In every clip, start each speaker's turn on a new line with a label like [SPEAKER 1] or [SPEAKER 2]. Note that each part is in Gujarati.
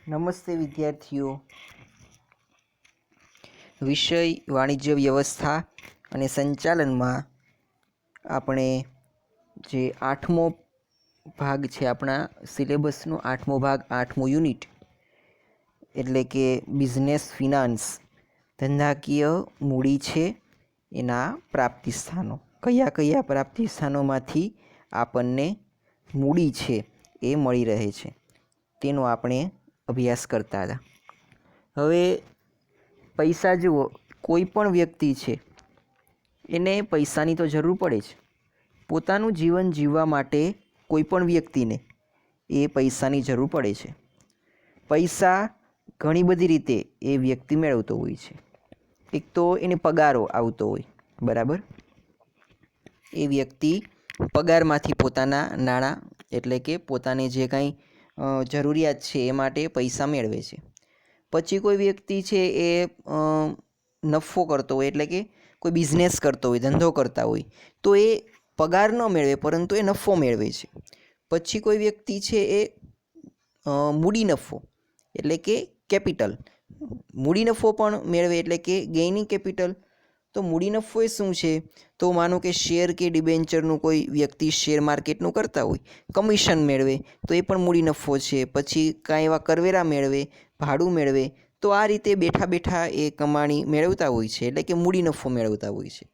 [SPEAKER 1] નમસ્તે વિદ્યાર્થીઓ. વિષય વાણિજ્ય વ્યવસ્થા અને સંચાલનમાં આપણે જે 8મો ભાગ છે, આપણા સિલેબસનો 8મો ભાગ, 8મું યુનિટ, એટલે કે બિઝનેસ ફિનાન્સ, ધંધાકીય મૂડી છે એના પ્રાપ્તિ સ્થાનો. કયા કયા પ્રાપ્તિ સ્થાનોમાંથી આપણને મૂડી છે એ મળી રહે છે તેનો આપણે અભ્યાસ કરતા હતા. હવે પૈસા જુઓ, કોઈ પણ વ્યક્તિ છે એને પૈસાની તો જરૂર પડે છે. પોતાનું જીવન જીવવા માટે કોઈ પણ વ્યક્તિને એ પૈસાની જરૂર પડે છે. પૈસા ઘણી બધી રીતે એ વ્યક્તિ મેળવતો હોય છે. એક તો એને પગારો આવતો હોય, બરાબર. એ વ્યક્તિ પગારમાંથી પોતાના નાણાં, એટલે કે પોતાને જે કાંઈ જરૂરિયાત છે એ માટે પૈસા મેળવે છે. પછી કોઈ વ્યક્તિ છે એ નફો કરતો હોય, એટલે કે કોઈ બિઝનેસ કરતો હોય, ધંધો કરતા હોય, તો એ પગાર ન મેળવે પરંતુ એ નફો મેળવે છે. પછી કોઈ વ્યક્તિ છે એ મૂડી નફો, એટલે કે કેપિટલ, મૂડી નફો પણ મેળવે, એટલે કે ગેઇનિંગ કેપિટલ. તો મૂડી નફો એ શું છે? તો માનો કે શેર કે ડિબેન્ચરનું કોઈ વ્યક્તિ શેર માર્કેટનું કરતા હોય, કમિશન મેળવે તો એ પણ મૂડી નફો છે. પછી કાંઈ એવા કરવેરા મેળવે, ભાડું મેળવે, તો આ રીતે બેઠા બેઠા એ કમાણી મેળવતા હોય છે, એટલે કે મૂડી નફો મેળવતા હોય છે.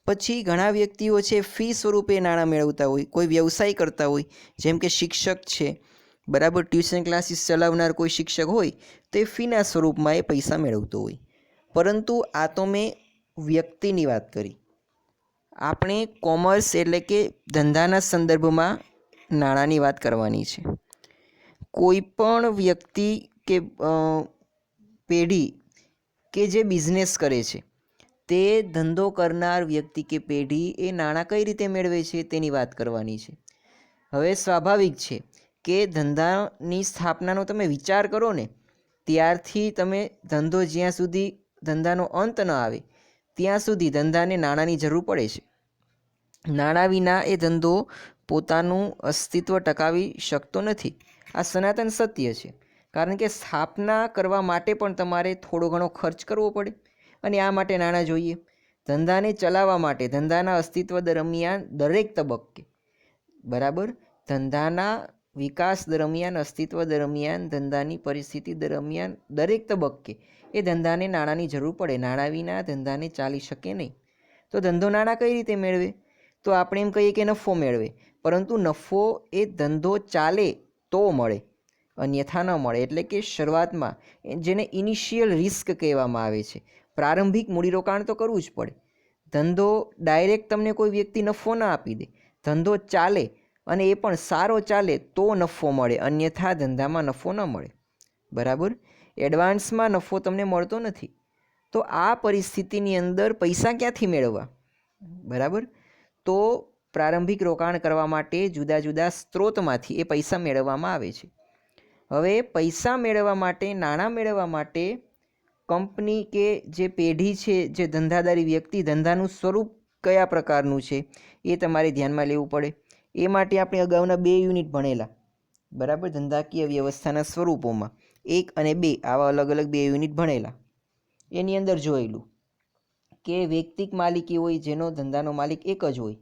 [SPEAKER 1] પછી ઘણા વ્યક્તિઓ છે ફી સ્વરૂપે નાણાં મેળવતા હોય, કોઈ વ્યવસાય કરતા હોય, જેમ કે શિક્ષક છે, બરાબર. ટ્યુશન ક્લાસીસ ચલાવનાર કોઈ શિક્ષક હોય તો એ ફીના સ્વરૂપમાં એ પૈસા મેળવતો હોય. પરંતુ આ તો મેં વ્યક્તિની વાત કરી. આપણે કોમર્સ, એટલે કે ધંધાના સંદર્ભમાં નાણાંની વાત કરવાની છે. કોઈ પણ વ્યક્તિ કે પેઢી કે જે બિઝનેસ કરે છે, તે ધંધો કરનાર વ્યક્તિ કે પેઢી એ નાણાં કઈ રીતે મેળવે છે તેની વાત કરવાની છે. હવે સ્વાભાવિક છે કે ધંધાની સ્થાપનાનો તમે વિચાર કરો ને, ત્યારથી તમે ધંધો જ્યાં સુધી ધંધાનો અંત ન આવે ત્યાં સુધી ધંધાને નાણાંની જરૂર પડે છે. નાણાં વિના એ ધંધો પોતાનું અસ્તિત્વ ટકાવી શકતો નથી. આ સનાતન સત્ય છે. કારણ કે સ્થાપના કરવા માટે પણ તમારે થોડો ઘણો ખર્ચ કરવો પડે અને આ માટે નાણાં જોઈએ. ધંધાને ચલાવવા માટે ધંધાના અસ્તિત્વ દરમિયાન દરેક તબક્કે, બરાબર, ધંધાના વિકાસ દરમિયાન, અસ્તિત્વ દરમિયાન, ધંધાની પરિસ્થિતિ દરમિયાન દરેક તબક્કે એ ધંધાને નાણાંની જરૂર પડે. નાણાં વિના ધંધાને ચાલી શકે નહીં. તો ધંધો નાણાં કઈ રીતે મેળવે? તો આપણે એમ કહીએ કે નફો મેળવે, પરંતુ નફો એ ધંધો ચાલે તો મળે, અન્યથા ન મળે. એટલે કે શરૂઆતમાં જેને ઇનિશિયલ રિસ્ક કહેવામાં આવે છે, પ્રારંભિક મૂડીરોકાણ તો કરવું જ પડે. ધંધો ડાયરેક્ટ તમને કોઈ વ્યક્તિ નફો ના આપી દે. ધંધો ચાલે અને એ પણ સારો ચાલે તો નફો મળે, અન્યથા ધંધામાં નફો ન મળે, બરાબર. એડવાન્સમાં નફો તમને મળતો નથી. તો આ પરિસ્થિતિની અંદર પૈસા ક્યાંથી મેળવવા, બરાબર? તો પ્રારંભિક રોકાણ કરવા માટે જુદા જુદા સ્ત્રોતમાંથી એ પૈસા મેળવવામાં આવે છે. હવે પૈસા મેળવવા માટે, નાણાં મેળવવા માટે કંપની કે જે પેઢી છે, જે ધંધાદારી વ્યક્તિ, ધંધાનું સ્વરૂપ કયા પ્રકારનું છે એ તમારે ધ્યાનમાં લેવું પડે. એ માટે આપણે અગાઉના 2 યુનિટ ભણેલા, બરાબર. ધંધાકીય વ્યવસ્થાના સ્વરૂપોમાં 1 અને 2 આવા અલગ અલગ 2 યુનિટ ભણેલા. એની અંદર જોયેલું કે વૈયક્તિક માલિકી હોય, જેનો ધંધાનો માલિક એક જ હોય,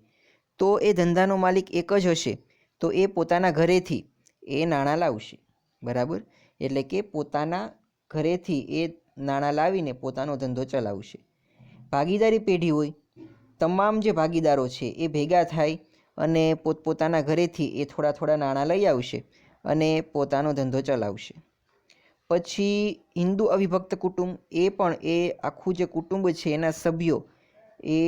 [SPEAKER 1] તો એ ધંધાનો માલિક એક જ હશે તો એ પોતાના ઘરેથી એ નાણાં લાવશે, બરાબર. એટલે કે પોતાના ઘરેથી એ નાણાં લાવીને પોતાનો ધંધો ચલાવશે. ભાગીદારી પેઢી હોય, તમામ જે ભાગીદારો છે એ ભેગા થાય અને પોતપોતાના ઘરેથી એ થોડા થોડા નાણાં લઈ આવશે અને પોતાનો ધંધો ચલાવશે. પછી હિન્દુ અવિભક્ત કુટુંબ, એ પણ એ આખું જે કુટુંબ છે એના સભ્યો એ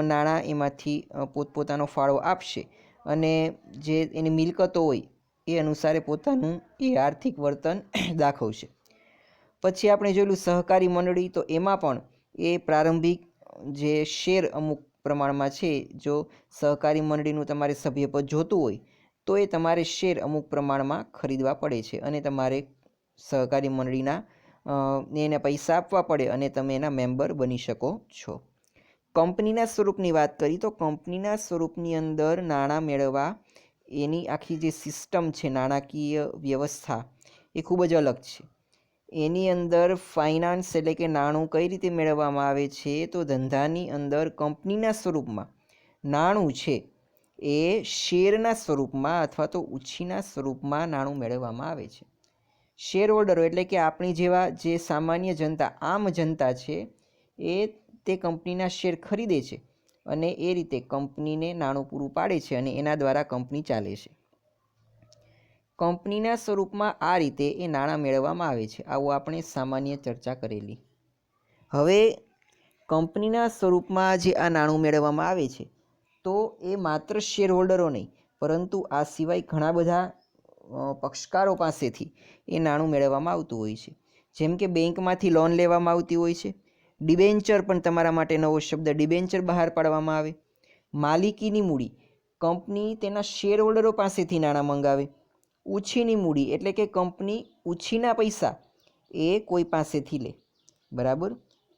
[SPEAKER 1] નાણાં એમાંથી પોતપોતાનો ફાળો આપશે અને જે એની મિલકતો હોય એ અનુસારે પોતાનું એ આર્થિક વર્તન દાખવશે. પછી આપણે જોયેલું સહકારી મંડળી, તો એમાં પણ એ પ્રારંભિક જે શેર અમુક પ્રમાણમાં છે, જો સહકારી મંડળીનું તમારે સભ્યપદ જોતું હોય તો એ તમારે શેર અમુક પ્રમાણમાં ખરીદવા પડે છે અને તમારે સહકારી મંડળીના એને પૈસા આપવા પડે અને તમે એના મેમ્બર બની શકો છો. કંપનીના સ્વરૂપની વાત કરી તો કંપનીના સ્વરૂપની અંદર નાણાં મેળવવા એની આખી જે સિસ્ટમ છે, નાણાકીય વ્યવસ્થા, એ ખૂબ જ અલગ છે. એની અંદર ફાઇનાન્સ એટલે કે નાણું કઈ રીતે મેળવવામાં આવે છે? તો ધંધાની અંદર કંપનીના સ્વરૂપમાં નાણું છે એ શેરના સ્વરૂપમાં અથવા તો ઉછીના સ્વરૂપમાં નાણું મેળવવામાં આવે છે. શેર હોલ્ડરો એટલે કે આપણી જેવા જે સામાન્ય જનતા, આમ જનતા છે, એ તે કંપનીના શેર ખરીદે છે અને એ રીતે કંપનીને નાણું પૂરું પાડે છે અને એના દ્વારા કંપની ચાલે છે. કંપનીના સ્વરૂપમાં આ રીતે એ નાણાં મેળવવામાં આવે છે. આવું આપણે સામાન્ય ચર્ચા કરેલી. હવે કંપનીના સ્વરૂપમાં જે આ નાણું મેળવવામાં આવે છે તો એ માત્ર શેર હોલ્ડરો નહીં, પરંતુ આ સિવાય ઘણા બધા પક્ષકારો પાસેથી એ નાણું મેળવવામાં આવતું હોય છે. જેમ કે બેંકમાંથી લોન લેવામાં આવતી હોય છે. ડિબેન્ચર પણ તમારા માટે નવો શબ્દ, ડિબેન્ચર બહાર પાડવામાં આવે. માલિકીની મૂડી, કંપની તેના શેર હોલ્ડરો પાસેથી નાણાં મંગાવે. ઉછીની મૂડી એટલે કે કંપની ઉછીના પૈસા એ કોઈ પાસેથી લે. બરાબર?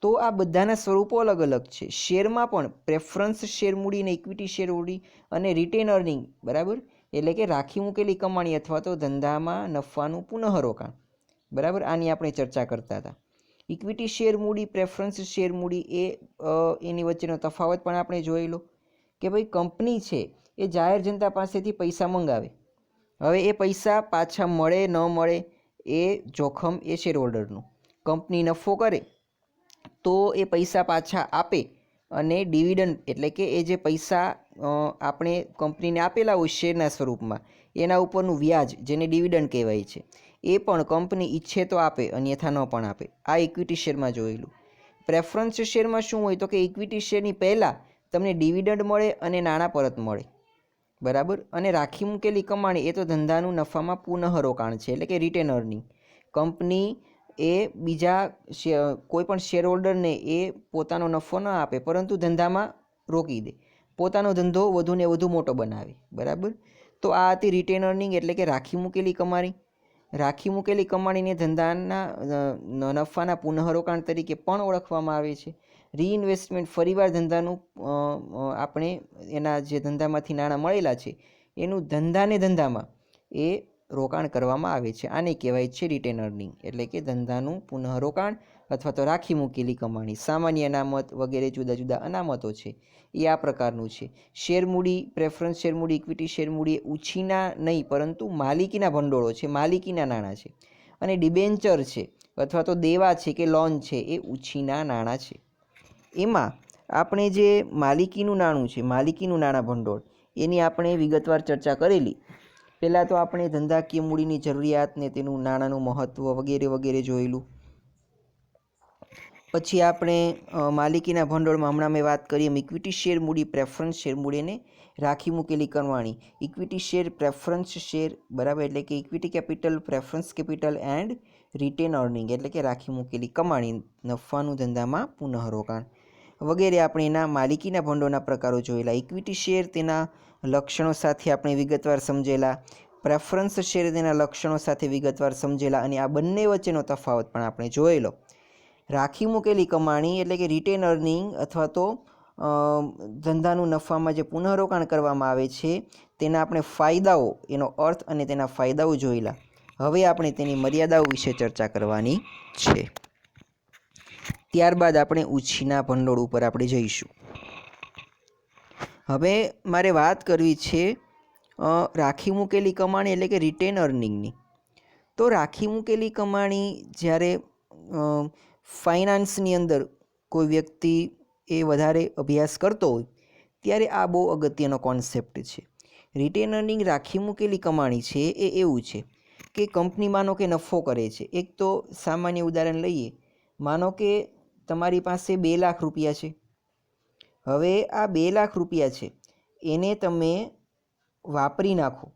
[SPEAKER 1] તો આ બધાના સ્વરૂપો અલગ અલગ છે. શેરમાં પણ પ્રેફરન્સ શેર મૂડી અને ઇક્વિટી શેર મૂડી અને રિટેન અર્નિંગ, બરાબર, એટલે કે રાખી મૂકેલી કમાણી અથવા તો ધંધામાં નફાનું પુનઃરોકાણ. બરાબર, આની આપણે ચર્ચા કરતા હતા. ઇક્વિટી શેર મૂડી, પ્રેફરન્સ શેર મૂડી એ એની વચ્ચેનો તફાવત પણ આપણે જોઈ લો કે ભાઈ કંપની છે એ જાહેર જનતા પાસેથી પૈસા મંગાવે. હવે એ પૈસા પાછા મળે ન મળે એ જોખમ એ શેર હોલ્ડરનું. કંપની નફો કરે તો એ પૈસા પાછા આપે અને ડિવિડન્ડ એટલે કે એ જે પૈસા આપણે કંપનીને આપેલા હોય શેરના સ્વરૂપમાં, એના ઉપરનું વ્યાજ જેને ડિવિડન્ડ કહેવાય છે, એ પણ કંપની ઈચ્છે તો આપે, અન્યથા ન પણ આપે. આ ઇક્વિટી શેરમાં જોયેલું. પ્રેફરન્સ શેરમાં શું હોય તો કે ઇક્વિટી શેરની પહેલાં તમને ડિવિડન્ડ મળે અને નાણાં પરત મળે. બરાબર? અને રાખી મૂકેલી કમાણી એ તો ધંધાનું નફામાં પુનઃરોકાણ છે, એટલે કે રિટેન અર્નિંગ. કંપની એ બીજા કોઈ પણ શેર હોલ્ડરને એ પોતાનો નફો ન આપે, પરંતુ ધંધામાં રોકી દે, પોતાનો ધંધો વધુને વધુ મોટો બનાવે. બરાબર? તો આ હતી રિટેન અર્નિંગ એટલે કે રાખી મૂકેલી કમાણી. રાખી મૂકેલી કમાણીને ધંધાના નફાના પુનઃરોકાણ તરીકે પણ ઓળખવામાં આવે છે. રીઇન્વેસ્ટમેન્ટ, ફરીવાર ધંધાનું આપણે એના જે ધંધામાંથી નાણાં મળેલા છે એનું ધંધામાં એ રોકાણ કરવામાં આવે છે. આને કહેવાય છે રિટેન અર્નિંગ એટલે કે ધંધાનું પુનઃરોકાણ અથવા તો રાખી મૂકેલી કમાણી. સામાન્ય અનામત વગેરે જુદા જુદા અનામતો છે એ આ પ્રકારનું છે. શેર મૂડી, પ્રેફરન્સ શેર મૂડી, ઇક્વિટી શેર મૂડી એ ઉછીના નહીં પરંતુ માલિકીના ભંડોળો છે, માલિકીના નાણાં છે. અને ડિબેન્ચર છે અથવા તો દેવા છે કે લોન છે એ ઉછીના નાણાં છે. એમાં આપણે જે માલિકીનું નાણું છે, માલિકીનું નાણાં ભંડોળ, એની આપણે વિગતવાર ચર્ચા કરેલી. પહેલાં તો આપણે ધંધાકીય મૂડીની જરૂરિયાત ને તેનું નાણાંનું મહત્ત્વ વગેરે વગેરે જોયેલું. પછી આપણે માલિકીના ભંડોળમાં હમણાં મેં વાત કરી એમ ઇક્વિટી શેર મૂડી, પ્રેફરન્સ શેર મૂડીને રાખી મૂકેલી કમાણી. ઇક્વિટી શેર, પ્રેફરન્સ શેર, બરાબર, એટલે કે equity capital, preference capital and written earning એટલે કે રાખી મૂકેલી કમાણી, નફાનું ધંધામાં પુનઃરોકાણ વગેરે આપણે એના માલિકીના ભંડોળના પ્રકારો જોયેલા. ઇક્વિટી શેર તેના લક્ષણો સાથે આપણે વિગતવાર સમજેલા. પ્રેફરન્સ શેર તેના લક્ષણો સાથે વિગતવાર સમજેલા અને આ બંને વચ્ચેનો તફાવત પણ આપણે જોયેલો. રાખી મૂકેલી કમાણી એટલે કે રિટેન અર્નિંગ અથવા તો ધંધાનું નફામાં જે પુનઃરોકાણ કરવામાં આવે છે તેના આપણે ફાયદાઓ, એનો અર્થ અને તેના ફાયદાઓ જોયેલા. હવે આપણે તેની મર્યાદાઓ વિશે ચર્ચા કરવાની છે. ત્યારબાદ આપણે ઉછીના ભંડોળ ઉપર આપણે જઈશું. હવે મારે વાત કરવી છે રાખી મૂકેલી કમાણી એટલે કે રિટેન અર્નિંગની. તો રાખી મૂકેલી કમાણી જ્યારે ફાઇનાન્સની અંદર કોઈ વ્યક્તિ એ વધારે અભ્યાસ કરતો હોય ત્યારે આ બહુ અગત્યનો કોન્સેપ્ટ છે. રિટેન અર્નિંગ, રાખી મૂકેલી કમાણી છે એ એવું છે કે કંપની માનો કે નફો કરે છે. એક તો સામાન્ય ઉદાહરણ લઈએ, માનો કે તમારી પાસે 2 લાખ રૂપિયા છે. હવે આ 2 લાખ રૂપિયા છે એને તમે વાપરી નાખો,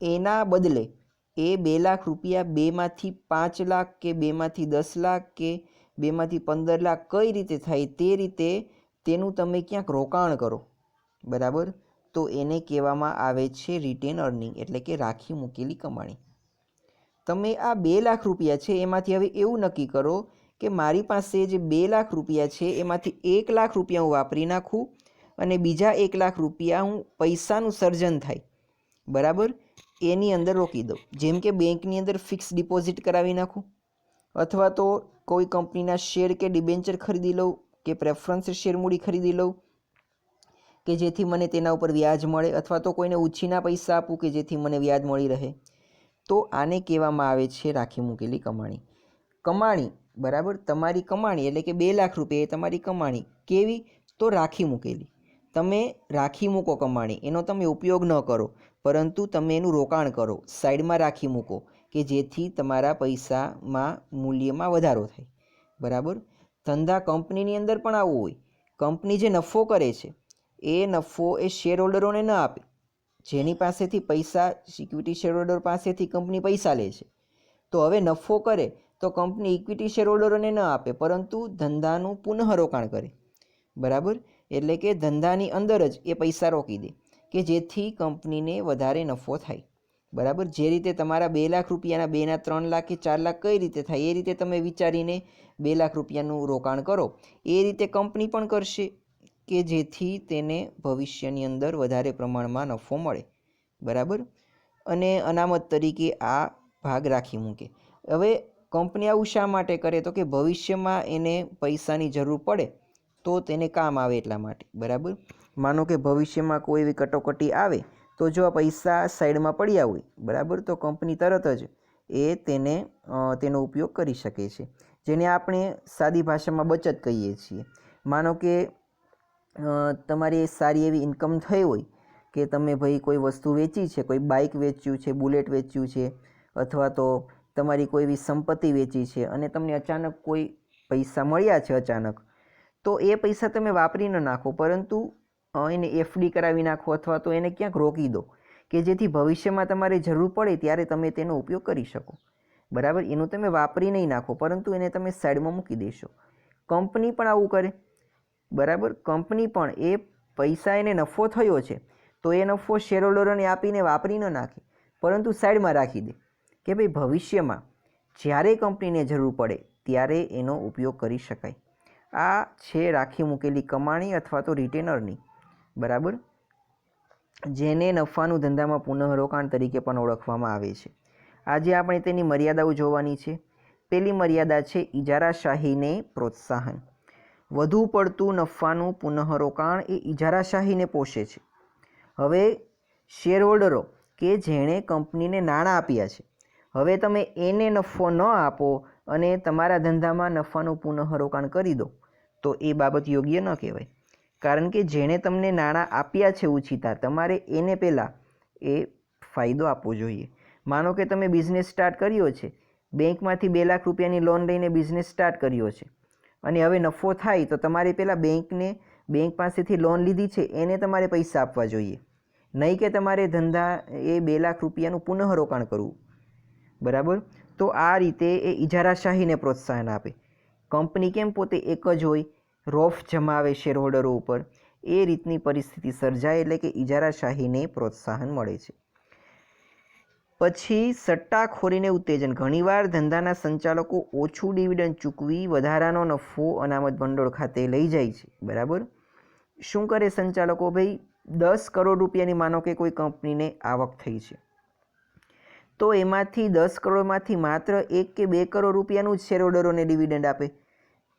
[SPEAKER 1] એના બદલે એ 2 લાખ રૂપિયા 2માંથી 5 લાખ કે 2માંથી 10 લાખ કે 2માંથી 15 લાખ કઈ રીતે થાય તે રીતે તેનું તમે ક્યાંક રોકાણ કરો. બરાબર? તો એને કહેવામાં આવે છે રિટેન અર્નિંગ એટલે કે રાખી મૂકેલી કમાણી. તમે આ 2 લાખ રૂપિયા છે એમાંથી હવે એવું નક્કી કરો કે મારી પાસે જે 2 લાખ રૂપિયા છે એમાંથી 1 લાખ રૂપિયા હું વાપરી નાખું અને બીજા 1 લાખ રૂપિયા હું પૈસાનું સર્જન થાય, બરાબર, એની અંદર રોકી દઉં. જેમ કે બેંકની અંદર ફિક્સ ડિપોઝિટ કરાવી નાખું, અથવા તો કોઈ કંપનીના શેર કે ડિબેન્ચર ખરીદી લઉં, કે પ્રેફરન્સ શેર મૂડી ખરીદી લઉં કે જેથી મને તેના ઉપર વ્યાજ મળે, અથવા તો કોઈને ઉછીના પૈસા આપું કે જેથી મને વ્યાજ મળી રહે. તો આને કહેવામાં આવે છે રાખી મૂકેલી કમાણી. કમાણી બરાબર, તમારી કમાણી એટલે કે 2 લાખ રૂપિયા એ તમારી કમાણી. કેવી? તો રાખી મૂકેલી. તમે રાખી મૂકો કમાણી, એનો તમે ઉપયોગ ન કરો, પરંતુ તમે એનું રોકાણ કરો, સાઈડમાં રાખી મૂકો કે જેથી તમારા પૈસામાં મૂલ્યમાં વધારો થાય. બરાબર. ધંધા કંપનીની અંદર પણ આવું હોય. કંપની જે નફો કરે છે એ નફો એ શેર હોલ્ડરોને ન આપે. જેની પાસેથી પૈસા, ઇક્વિટી શેર હોલ્ડર પાસેથી કંપની પૈસા લે છે, તો હવે નફો કરે તો કંપની ઇક્વિટી શેર હોલ્ડરોને ન આપે, પરંતુ ધંધાનું પુનઃરોકાણ કરે. બરાબર. એટલે કે ધંધાની અંદર જ એ પૈસા રોકી દે કે જેથી કંપનીને વધારે નફો થાય. બરાબર. જે રીતે તમારા 2 લાખ રૂપિયાના 2 ના 3 લાખ કે 4 લાખ કઈ રીતે થાય એ રીતે તમે વિચારીને 2 લાખ રૂપિયાનું રોકાણ કરો. એ રીતે કંપની પણ કરશે કે જેથી તેને ભવિષ્યની અંદર વધારે પ્રમાણમાં નફો મળે. બરાબર. અને અનામત તરીકે આ ભાગ રાખી મૂકે. હવે કંપની આવું શા માટે કરે? તો કે ભવિષ્યમાં એને પૈસાની જરૂર પડે તો તેને કામ આવે એટલા માટે. બરાબર. માનો કે ભવિષ્યમાં કોઈ એવી કટોકટી આવે તો જો આ પૈસા સાઈડમાં પડ્યા હોય, બરાબર, તો કંપની તરત જ તેનો ઉપયોગ કરી શકે છે, જેને આપણે સાદી ભાષામાં બચત કહીએ છીએ. માનો કે તમારી સારી એવી ઇન્કમ થઈ હોય કે તમે ભાઈ કોઈ વસ્તુ વેચી છે, કોઈ બાઇક વેચ્યું છે, બુલેટ વેચ્યું છે, અથવા તો તમારી કોઈ એવી સંપત્તિ વેચી છે અને તમને અચાનક કોઈ પૈસા મળ્યા છે અચાનક, તો એ પૈસા તમે વાપરી ન નાખો, પરંતુ એને એફડી કરાવી નાખો અથવા તો એને ક્યાંક રોકી દો કે જેથી ભવિષ્યમાં તમારે જરૂર પડે ત્યારે તમે તેનો ઉપયોગ કરી શકો. બરાબર. એનું તમે વાપરી નહીં નાખો, પરંતુ એને તમે સાઈડમાં મૂકી દેશો. કંપની પણ આવું કરે. બરાબર. કંપની પણ એ પૈસા એને નફો થયો છે તો એ નફો શેર હોલ્ડરોને આપીને વાપરી ન નાખે, પરંતુ સાઈડમાં રાખી દે કે ભાઈ ભવિષ્યમાં જ્યારે કંપનીને જરૂર પડે ત્યારે એનો ઉપયોગ કરી શકાય. આ છે રાખી મૂકેલી કમાણી અથવા તો રિટેનરની. બરાબર. જેને નફાનું ધંધામાં પુનઃરોકાણ તરીકે પણ ઓળખવામાં આવે છે. આજે આપણે તેની મર્યાદાઓ જોવાની છે. પહેલી મર્યાદા છે ઇજારાશાહીને પ્રોત્સાહન. વધુ પડતું નફાનું પુનઃરોકાણ એ ઇજારાશાહીને પોષે છે. હવે શેર હોલ્ડરો કે જેણે કંપનીને નાણાં આપ્યા છે, હવે તમે એને નફો ન આપો અને તમારા ધંધામાં નફાનું પુનઃરોકાણ કરી દો તો એ બાબત યોગ્ય ન કહેવાય. કારણ કે જેણે તમને નાણાં આપ્યા છે ઉછીતા, તમારે એને પહેલાં એ ફાયદો આપવો જોઈએ. માનો કે તમે બિઝનેસ સ્ટાર્ટ કર્યો છે, બેંકમાંથી 2 લાખ રૂપિયાની લોન લઈને બિઝનેસ સ્ટાર્ટ કર્યો છે અને હવે નફો થાય તો તમારે પહેલાં બેંક પાસેથી લોન લીધી છે એને તમારે પૈસા આપવા જોઈએ, નહીં કે તમારે ધંધા એ 2 લાખ રૂપિયાનું પુનઃરોકાણ કરવું. બરાબર. તો આ રીતે એ ઇજારાશાહીને પ્રોત્સાહન આપે. કંપની કેમ પોતે એક જ હોય, રોફ જમાવે શેર હોલ્ડરો ઉપર, એ રીતની પરિસ્થિતિ સર્જાય એટલે કે ઇજારાશાહીને પ્રોત્સાહન મળે છે. પછી સટ્ટાખોરીને ઉત્તેજન. ઘણીવાર ધંધાના સંચાલકો ઓછું ડિવિડન્ડ ચૂકવી વધારાનો નફો અનામત ભંડોળ ખાતે લઈ જાય છે. બરાબર. શું કરે સંચાલકો? ભાઈ 10 કરોડ રૂપિયાની માનો કે કોઈ કંપનીને આવક થઈ છે, તો એમાંથી 10 કરોડમાંથી માત્ર 1 કે 2 કરોડ રૂપિયાનું જ શેર હોલ્ડરોને ડિવિડન્ડ આપે.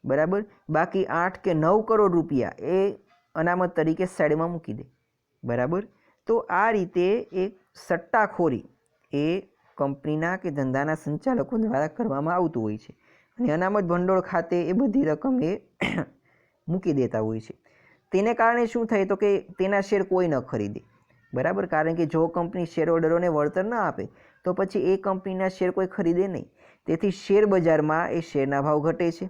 [SPEAKER 1] બરાબર. બાકી 8 કે 9 કરોડ રૂપિયા એ અનામત તરીકે સાઈડમાં મૂકી દે. બરાબર. તો આ રીતે એક સટ્ટાખોરી એ કંપનીના કે ધંધાના સંચાલકો દ્વારા કરવામાં આવતું હોય છે અને અનામત ભંડોળ ખાતે એ બધી રકમ એ મૂકી દેતા હોય છે. તેને કારણે શું થાય તો કે તેના શેર કોઈ ન ખરીદે. બરાબર. કારણ કે જો કંપની શેર હોલ્ડરોને વળતર ન આપે તો પછી એ કંપનીના શેર કોઈ ખરીદે નહીં. તેથી શેર બજારમાં એ શેરના ભાવ ઘટે છે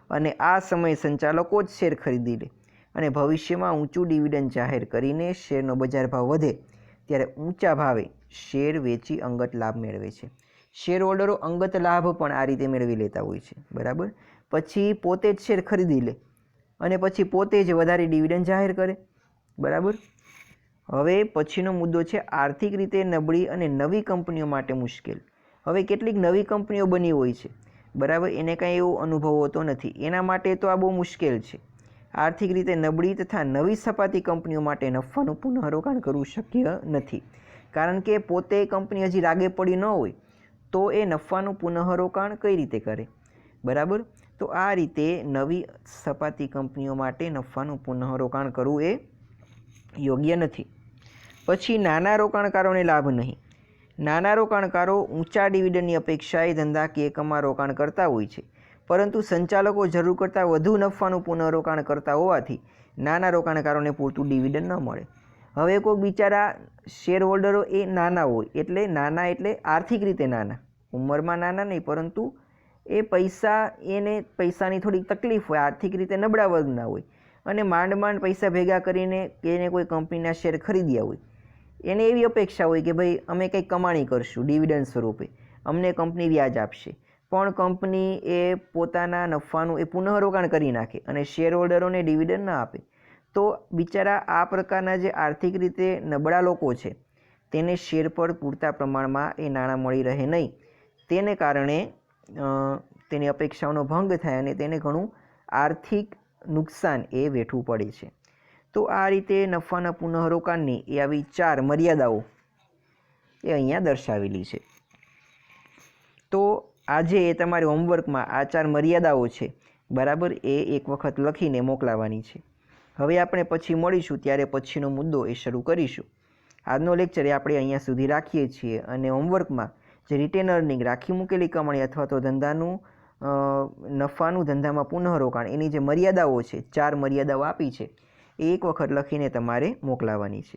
[SPEAKER 1] અને આ સમયે સંચાલકો જ શેર ખરીદી લે અને ભવિષ્યમાં ઊંચું ડિવિડન્ડ જાહેર કરીને શેરનો બજાર ભાવ વધે ત્યારે ઊંચા ભાવે શેર વેચી અંગત લાભ મેળવે છે. શેર હોલ્ડરો અંગત લાભ પણ આ રીતે મેળવી લેતા હોય છે. બરાબર. પછી પોતે જ શેર ખરીદી લે અને પછી પોતે જ વધારે ડિવિડન્ડ જાહેર કરે. બરાબર. હવે પછીનો મુદ્દો છે આર્થિક રીતે નબળી અને નવી કંપનીઓ માટે મુશ્કેલ. હવે કેટલીક નવી કંપનીઓ બની હોય છે, બરાબર, એને કાંઈ એવો અનુભવ હોતો નથી, એના માટે તો આ બહુ મુશ્કેલ છે. આર્થિક રીતે નબળી તથા નવી સપાટી કંપનીઓ માટે નફાનું પુનઃરોકાણ કરવું શક્ય નથી, કારણ કે પોતે કંપની હજી રાગે પડી ન હોય તો એ નફાનું પુનઃરોકાણ કઈ રીતે કરે, બરાબર. તો આ રીતે નવી સપાટી કંપનીઓ માટે નફાનું પુનઃરોકાણ કરવું એ યોગ્ય નથી. પછી નાના રોકાણકારોને લાભ નહીં. નાના રોકાણકારો ઊંચા ડિવિડન્ડની અપેક્ષાએ ધંધાકીય એકમમાં રોકાણ કરતા હોય છે, પરંતુ સંચાલકો જરૂર કરતાં વધુ નફાનું પુનઃરોકાણ કરતા હોવાથી નાના રોકાણકારોને પૂરતું ડિવિડન્ડ ન મળે. હવે કોઈ બિચારા શેર હોલ્ડરો એ નાના હોય, એટલે નાના એટલે આર્થિક રીતે નાના, ઉંમરમાં નાના નહીં, પરંતુ એ એને પૈસાની થોડીક તકલીફ હોય, આર્થિક રીતે નબળા વર્ગના હોય અને માંડ પૈસા ભેગા કરીને એને કોઈ કંપનીના શેર ખરીદ્યા હોય. એને એવી અપેક્ષા હોય કે ભાઈ અમે કંઈક કમાણી કરશું ડિવિડન્ડ સ્વરૂપે, અમને કંપની વ્યાજ આપશે, પણ કંપની એ પોતાના નફાનું એ પુનઃરોકાણ કરી નાખે અને શેર હોલ્ડરોને ડિવિડન્ડ ના આપે, તો બિચારા આ પ્રકારના જે આર્થિક રીતે નબળા લોકો છે તેને શેર પર પૂરતા પ્રમાણમાં એ નાણાં મળી રહે નહીં. તેને કારણે તેની અપેક્ષાઓનો ભંગ થાય અને તેને ઘણું આર્થિક નુકસાન એ વેઠવું પડે છે. તો આ રીતે નફાના પુનઃરોકાણની એ આવી 4 મર્યાદાઓ એ અહીંયા દર્શાવેલી છે. તો આજે એ તમારે હોમવર્કમાં આ 4 મર્યાદાઓ છે, બરાબર, એ એક વખત લખીને મોકલાવવાની છે. હવે આપણે પછી મળીશું ત્યારે પછીનો મુદ્દો એ શરૂ કરીશું. આજનો લેક્ચર એ આપણે અહીંયા સુધી રાખીએ છીએ અને હોમવર્કમાં જે રિટેન અર્નિંગ, રાખી મૂકેલી કમાણી અથવા તો ધંધાનું નફાનું ધંધામાં પુનઃરોકાણ, એની જે મર્યાદાઓ છે, 4 મર્યાદાઓ આપી છે, એ એક વખત લખીને તમારે મોકલાવવાની છે.